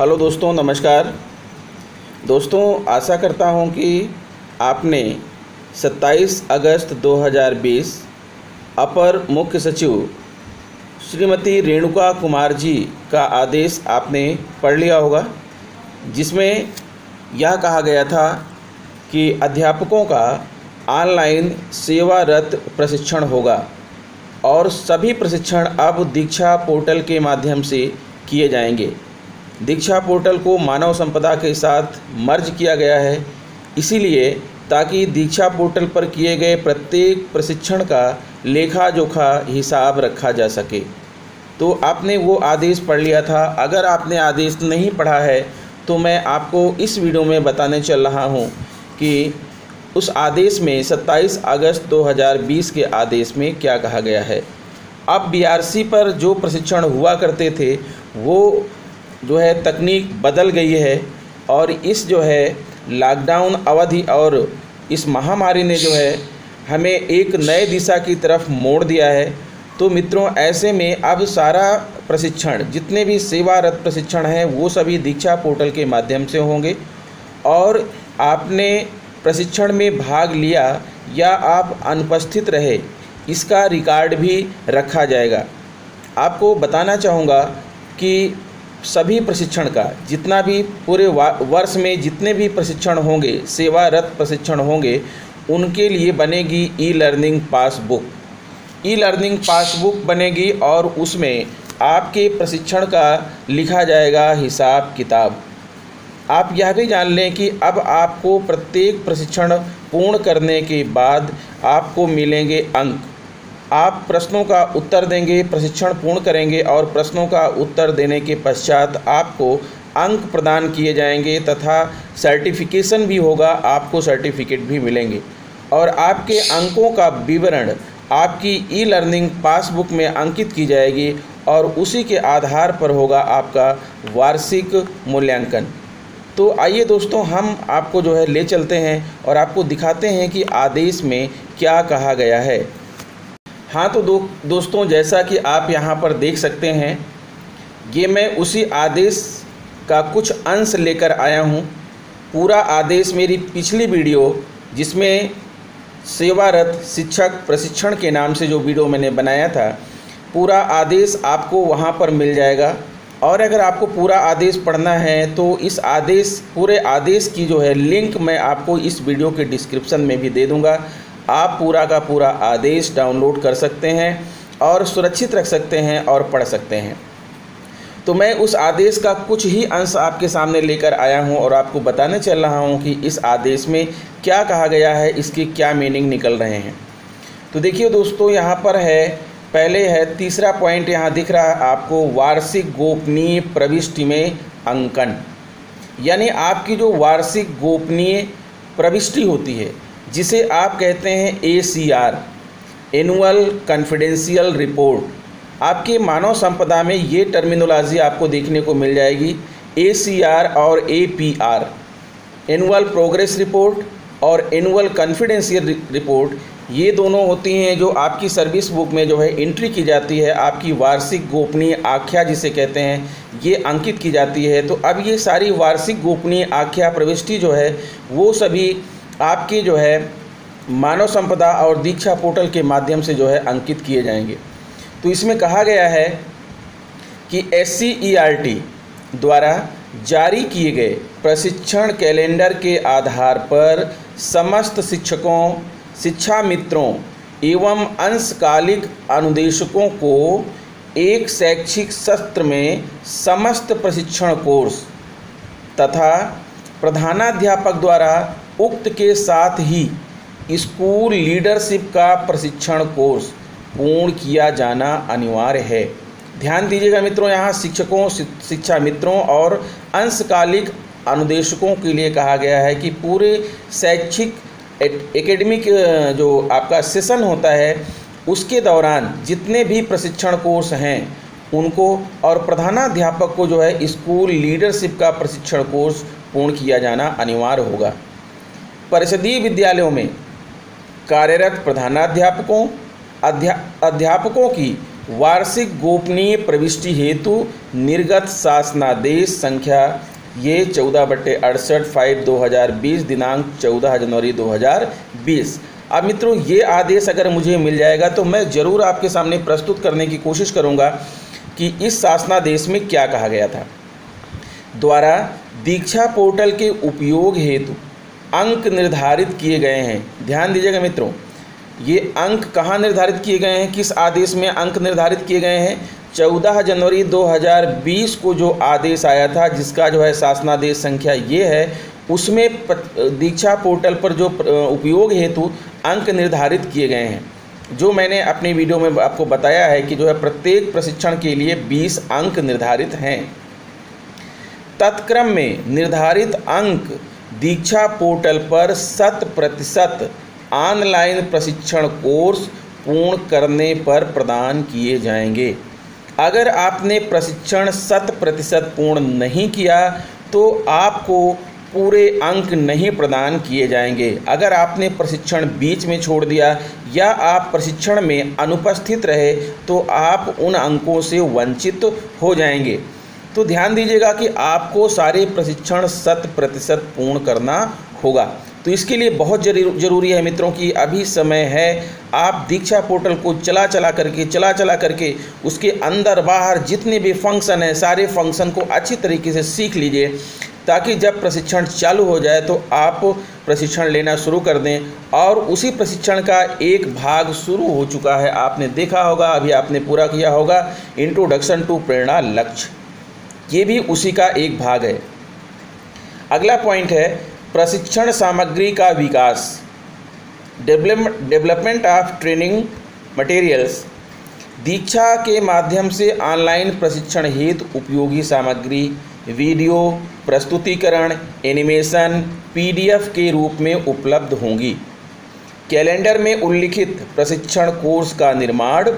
Hello दोस्तों, नमस्कार। दोस्तों, आशा करता हूं कि आपने 27 अगस्त 2020 अपर मुख्य सचिव श्रीमती रेणुका कुमार जी का आदेश आपने पढ़ लिया होगा, जिसमें यह कहा गया था कि अध्यापकों का ऑनलाइन सेवारत प्रशिक्षण होगा और सभी प्रशिक्षण अब दीक्षा पोर्टल के माध्यम से किए जाएंगे। दीक्षा पोर्टल को मानव संपदा के साथ मर्ज किया गया है, इसीलिए ताकि दीक्षा पोर्टल पर किए गए प्रत्येक प्रशिक्षण का लेखा जोखा हिसाब रखा जा सके। तो आपने वो आदेश पढ़ लिया था। अगर आपने आदेश नहीं पढ़ा है तो मैं आपको इस वीडियो में बताने चल रहा हूँ कि उस आदेश में 27 अगस्त 2020 के आदेश में क्या कहा गया है। अब बीआरसी पर जो प्रशिक्षण हुआ करते थे वो जो है तकनीक बदल गई है और इस जो है लॉकडाउन अवधि और इस महामारी ने जो है हमें एक नए दिशा की तरफ मोड़ दिया है। तो मित्रों, ऐसे में अब सारा प्रशिक्षण, जितने भी सेवारत प्रशिक्षण हैं, वो सभी दीक्षा पोर्टल के माध्यम से होंगे और आपने प्रशिक्षण में भाग लिया या आप अनुपस्थित रहे, इसका रिकॉर्ड भी रखा जाएगा। आपको बताना चाहूँगा कि सभी प्रशिक्षण का जितना भी पूरे वर्ष में जितने भी प्रशिक्षण होंगे, सेवारत प्रशिक्षण होंगे, उनके लिए बनेगी e learning passbook. E learning passbook बनेगी और उसमें आपके प्रशिक्षण का लिखा जाएगा हिसाब किताब। आप यह भी जान लें कि अब आपको प्रत्येक प्रशिक्षण पूर्ण करने के बाद आपको मिलेंगे अंक। आप प्रश्नों का उत्तर देंगे, प्रशिक्षण पूर्ण करेंगे और प्रश्नों का उत्तर देने के पश्चात आपको अंक प्रदान किए जाएंगे तथा सर्टिफिकेशन भी होगा, आपको सर्टिफिकेट भी मिलेंगे और आपके अंकों का विवरण आपकी ई लर्निंग पासबुक में अंकित की जाएगी और उसी के आधार पर होगा आपका वार्षिक मूल्यांकन। तो आइए दोस्तों, हम आपको जो है ले चलते हैं और आपको दिखाते हैं कि आदेश में क्या कहा गया है। हाँ, तो दोस्तों, जैसा कि आप यहाँ पर देख सकते हैं, ये मैं उसी आदेश का कुछ अंश लेकर आया हूँ। पूरा आदेश मेरी पिछली वीडियो, जिसमें सेवारत शिक्षक प्रशिक्षण के नाम से जो वीडियो मैंने बनाया था, पूरा आदेश आपको वहाँ पर मिल जाएगा। और अगर आपको पूरा आदेश पढ़ना है तो इस पूरे आदेश की जो है लिंक मैं आपको इस वीडियो के डिस्क्रिप्शन में भी दे दूँगा। आप पूरा का पूरा आदेश डाउनलोड कर सकते हैं और सुरक्षित रख सकते हैं और पढ़ सकते हैं। तो मैं उस आदेश का कुछ ही अंश आपके सामने लेकर आया हूं और आपको बताने चल रहा हूं कि इस आदेश में क्या कहा गया है, इसके क्या मीनिंग निकल रहे हैं। तो देखिए दोस्तों, यहाँ पर है, पहले है तीसरा पॉइंट यहाँ दिख रहा है आपको, वार्षिक गोपनीय प्रविष्टि में अंकन। यानी आपकी जो वार्षिक गोपनीय प्रविष्टि होती है, जिसे आप कहते हैं ACR, एनुअल कॉन्फिडेंशियल रिपोर्ट। आपके मानव संपदा में ये टर्मिनोलॉजी आपको देखने को मिल जाएगी, ACR और APR, एनुअल प्रोग्रेस रिपोर्ट और एनुअल कॉन्फिडेंशियल रिपोर्ट। ये दोनों होती हैं जो आपकी सर्विस बुक में जो है एंट्री की जाती है। आपकी वार्षिक गोपनीय आख्या जिसे कहते हैं, ये अंकित की जाती है। तो अब ये सारी वार्षिक गोपनीय आख्या प्रविष्टि जो है वो सभी आपकी जो है मानव संपदा और दीक्षा पोर्टल के माध्यम से जो है अंकित किए जाएंगे। तो इसमें कहा गया है कि SCERT द्वारा जारी किए गए प्रशिक्षण कैलेंडर के आधार पर समस्त शिक्षकों, शिक्षा मित्रों एवं अंशकालिक अनुदेशकों को एक शैक्षिक सत्र में समस्त प्रशिक्षण कोर्स तथा प्रधानाध्यापक द्वारा उक्त के साथ ही स्कूल लीडरशिप का प्रशिक्षण कोर्स पूर्ण किया जाना अनिवार्य है। ध्यान दीजिएगा मित्रों, यहाँ शिक्षकों, शिक्षा मित्रों और अंशकालिक अनुदेशकों के लिए कहा गया है कि पूरे शैक्षिक एकेडमिक जो आपका सेशन होता है उसके दौरान जितने भी प्रशिक्षण कोर्स हैं उनको और प्रधानाध्यापक को जो है स्कूल लीडरशिप का प्रशिक्षण कोर्स पूर्ण किया जाना अनिवार्य होगा। परिषदीय विद्यालयों में कार्यरत प्रधानाध्यापकों, अध्यापकों की वार्षिक गोपनीय प्रविष्टि हेतु निर्गत शासनादेश संख्या ये 14/68 फाइव 2020 दिनांक 14 जनवरी 2020। अब मित्रों ये आदेश अगर मुझे मिल जाएगा तो मैं ज़रूर आपके सामने प्रस्तुत करने की कोशिश करूँगा कि इस शासनादेश में क्या कहा गया था। द्वारा दीक्षा पोर्टल के उपयोग हेतु अंक निर्धारित किए गए हैं। ध्यान दीजिएगा मित्रों, ये अंक कहाँ निर्धारित किए गए हैं, किस आदेश में अंक निर्धारित किए गए हैं। 14 जनवरी 2020 को जो आदेश आया था, जिसका जो है शासनादेश संख्या ये है, उसमें दीक्षा पोर्टल पर जो उपयोग हेतु अंक निर्धारित किए गए हैं। जो मैंने अपनी वीडियो में आपको बताया है कि जो है प्रत्येक प्रशिक्षण के लिए 20 अंक निर्धारित हैं। तत्क्रम में निर्धारित अंक दीक्षा पोर्टल पर 100% ऑनलाइन प्रशिक्षण कोर्स पूर्ण करने पर प्रदान किए जाएंगे। अगर आपने प्रशिक्षण 100% पूर्ण नहीं किया तो आपको पूरे अंक नहीं प्रदान किए जाएंगे। अगर आपने प्रशिक्षण बीच में छोड़ दिया या आप प्रशिक्षण में अनुपस्थित रहे तो आप उन अंकों से वंचित हो जाएंगे। तो ध्यान दीजिएगा कि आपको सारे प्रशिक्षण 100% पूर्ण करना होगा। तो इसके लिए बहुत ज़रूरी है मित्रों कि अभी समय है, आप दीक्षा पोर्टल को चला चला करके उसके अंदर बाहर जितने भी फंक्शन हैं सारे फंक्शन को अच्छी तरीके से सीख लीजिए, ताकि जब प्रशिक्षण चालू हो जाए तो आप प्रशिक्षण लेना शुरू कर दें। और उसी प्रशिक्षण का एक भाग शुरू हो चुका है, आपने देखा होगा, अभी आपने पूरा किया होगा, इंट्रोडक्शन टू प्रेरणा लक्ष्य, ये भी उसी का एक भाग है। अगला पॉइंट है प्रशिक्षण सामग्री का विकास, डेवलपमेंट ऑफ ट्रेनिंग मटेरियल्स। दीक्षा के माध्यम से ऑनलाइन प्रशिक्षण हेतु उपयोगी सामग्री वीडियो, प्रस्तुतिकरण, एनिमेशन, PDF के रूप में उपलब्ध होंगी। कैलेंडर में उल्लिखित प्रशिक्षण कोर्स का निर्माण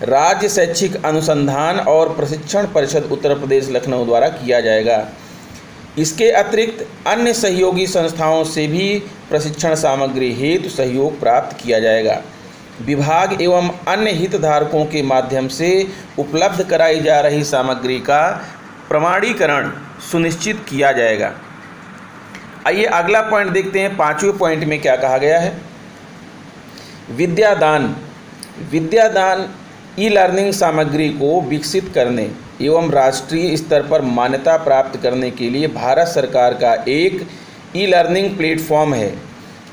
राज्य शैक्षिक अनुसंधान और प्रशिक्षण परिषद उत्तर प्रदेश लखनऊ द्वारा किया जाएगा। इसके अतिरिक्त अन्य सहयोगी संस्थाओं से भी प्रशिक्षण सामग्री हेतु सहयोग प्राप्त किया जाएगा। विभाग एवं अन्य हितधारकों के माध्यम से उपलब्ध कराई जा रही सामग्री का प्रमाणीकरण सुनिश्चित किया जाएगा। आइए अगला पॉइंट देखते हैं। 5वें पॉइंट में क्या कहा गया है। विद्यादान ई लर्निंग सामग्री को विकसित करने एवं राष्ट्रीय स्तर पर मान्यता प्राप्त करने के लिए भारत सरकार का एक ई लर्निंग प्लेटफॉर्म है।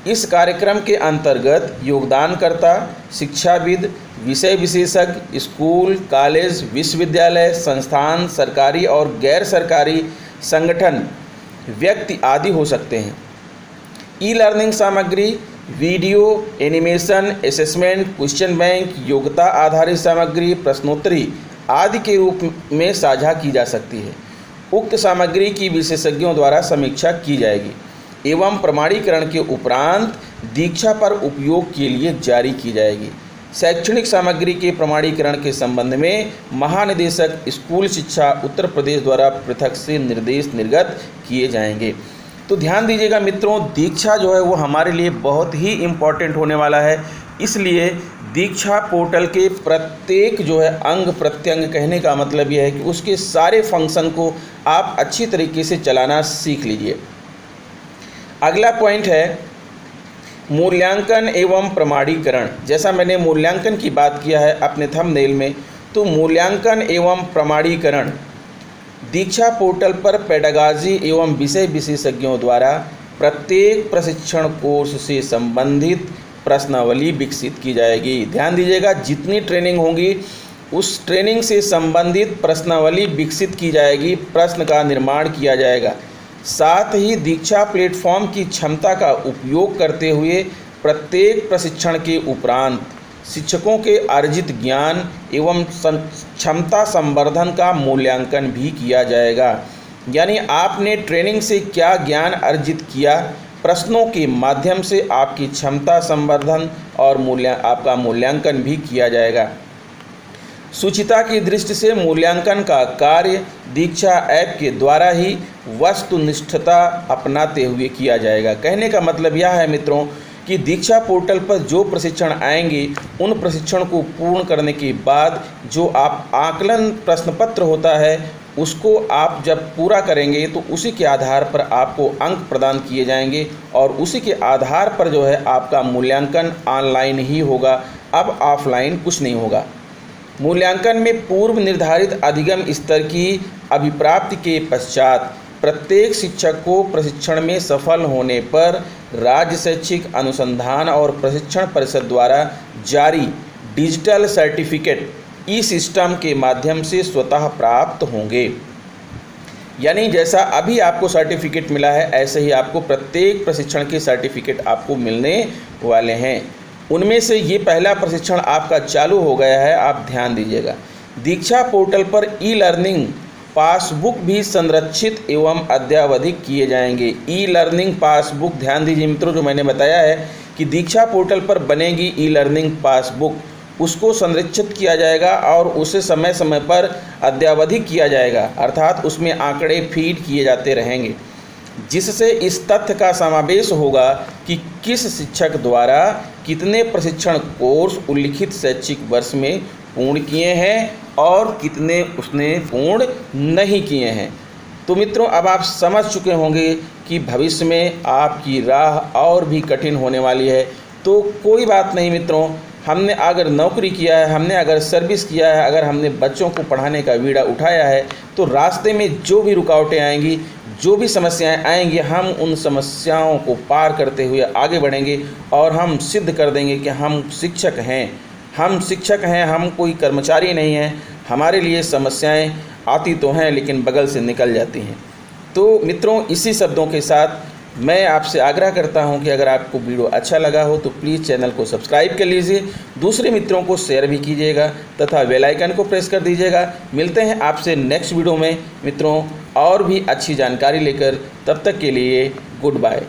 इस कार्यक्रम के अंतर्गत योगदानकर्ता, शिक्षाविद, विषय विशेषज्ञ, स्कूल, कॉलेज, विश्वविद्यालय, संस्थान, सरकारी और गैर सरकारी संगठन, व्यक्ति आदि हो सकते हैं। ई लर्निंग सामग्री video, animation, assessment, question bank, योग्यता आधारित सामग्री, प्रश्नोत्तरी आदि के रूप में साझा की जा सकती है। उक्त सामग्री की विशेषज्ञों द्वारा समीक्षा की जाएगी एवं प्रमाणीकरण के उपरांत दीक्षा पर उपयोग के लिए जारी की जाएगी। शैक्षणिक सामग्री के प्रमाणीकरण के संबंध में महानिदेशक स्कूल शिक्षा उत्तर प्रदेश द्वारा पृथक से निर्देश निर्गत किए जाएंगे। तो ध्यान दीजिएगा मित्रों, दीक्षा जो है वो हमारे लिए बहुत ही इम्पॉर्टेंट होने वाला है। इसलिए दीक्षा पोर्टल के प्रत्येक जो है अंग प्रत्यंग, कहने का मतलब यह है कि उसके सारे फंक्शन को आप अच्छी तरीके से चलाना सीख लीजिए। अगला पॉइंट है मूल्यांकन एवं प्रमाणीकरण। जैसा मैंने मूल्यांकन की बात किया है अपने थंबनेल में, तो मूल्यांकन एवं प्रमाणीकरण दीक्षा पोर्टल पर पेडागॉजी एवं विषय विशेषज्ञों द्वारा प्रत्येक प्रशिक्षण कोर्स से संबंधित प्रश्नावली विकसित की जाएगी। ध्यान दीजिएगा, जितनी ट्रेनिंग होगी उस ट्रेनिंग से संबंधित प्रश्नावली विकसित की जाएगी, प्रश्न का निर्माण किया जाएगा। साथ ही दीक्षा प्लेटफॉर्म की क्षमता का उपयोग करते हुए प्रत्येक प्रशिक्षण के उपरांत शिक्षकों के अर्जित ज्ञान एवं क्षमता संवर्धन का मूल्यांकन भी किया जाएगा। यानी आपने ट्रेनिंग से क्या ज्ञान अर्जित किया, प्रश्नों के माध्यम से आपकी क्षमता संवर्धन और आपका मूल्यांकन भी किया जाएगा। शुचिता की दृष्टि से मूल्यांकन का कार्य दीक्षा ऐप के द्वारा ही वस्तुनिष्ठता अपनाते हुए किया जाएगा। कहने का मतलब यह है मित्रों कि दीक्षा पोर्टल पर जो प्रशिक्षण आएंगे उन प्रशिक्षण को पूर्ण करने के बाद जो आप आकलन प्रश्न पत्र होता है उसको आप जब पूरा करेंगे तो उसी के आधार पर आपको अंक प्रदान किए जाएंगे और उसी के आधार पर जो है आपका मूल्यांकन ऑनलाइन ही होगा। अब ऑफलाइन कुछ नहीं होगा। मूल्यांकन में पूर्व निर्धारित अधिगम स्तर की अभिप्राप्ति के पश्चात प्रत्येक शिक्षक को प्रशिक्षण में सफल होने पर राज्य शैक्षिक अनुसंधान और प्रशिक्षण परिषद द्वारा जारी डिजिटल सर्टिफिकेट ई सिस्टम के माध्यम से स्वतः प्राप्त होंगे। यानी जैसा अभी आपको सर्टिफिकेट मिला है ऐसे ही आपको प्रत्येक प्रशिक्षण के सर्टिफिकेट आपको मिलने वाले हैं। उनमें से ये पहला प्रशिक्षण आपका चालू हो गया है, आप ध्यान दीजिएगा। दीक्षा पोर्टल पर ई लर्निंग पासबुक भी संरक्षित एवं अद्यावधिक किए जाएंगे। ई लर्निंग पासबुक, ध्यान दीजिए मित्रों, जो मैंने बताया है कि दीक्षा पोर्टल पर बनेगी ई लर्निंग पासबुक, उसको संरक्षित किया जाएगा और उसे समय समय पर अद्यावधिक किया जाएगा, अर्थात उसमें आंकड़े फीड किए जाते रहेंगे, जिससे इस तथ्य का समावेश होगा कि किस शिक्षक द्वारा कितने प्रशिक्षण कोर्स उल्लिखित शैक्षिक वर्ष में पूर्ण किए हैं और कितने उसने पूर्ण नहीं किए हैं। तो मित्रों, अब आप समझ चुके होंगे कि भविष्य में आपकी राह और भी कठिन होने वाली है। तो कोई बात नहीं मित्रों, हमने अगर नौकरी किया है, हमने अगर सर्विस किया है, अगर हमने बच्चों को पढ़ाने का बीड़ा उठाया है, तो रास्ते में जो भी रुकावटें आएंगी, जो भी समस्याएं आएंगी, हम उन समस्याओं को पार करते हुए आगे बढ़ेंगे और हम सिद्ध कर देंगे कि हम शिक्षक हैं। हम शिक्षक हैं, हम कोई कर्मचारी नहीं हैं। हमारे लिए समस्याएं आती तो हैं लेकिन बगल से निकल जाती हैं। तो मित्रों, इसी शब्दों के साथ मैं आपसे आग्रह करता हूं कि अगर आपको वीडियो अच्छा लगा हो तो प्लीज़ चैनल को सब्सक्राइब कर लीजिए, दूसरे मित्रों को शेयर भी कीजिएगा तथा बेल आइकन को प्रेस कर दीजिएगा। मिलते हैं आपसे नेक्स्ट वीडियो में मित्रों और भी अच्छी जानकारी लेकर। तब तक के लिए गुड बाय।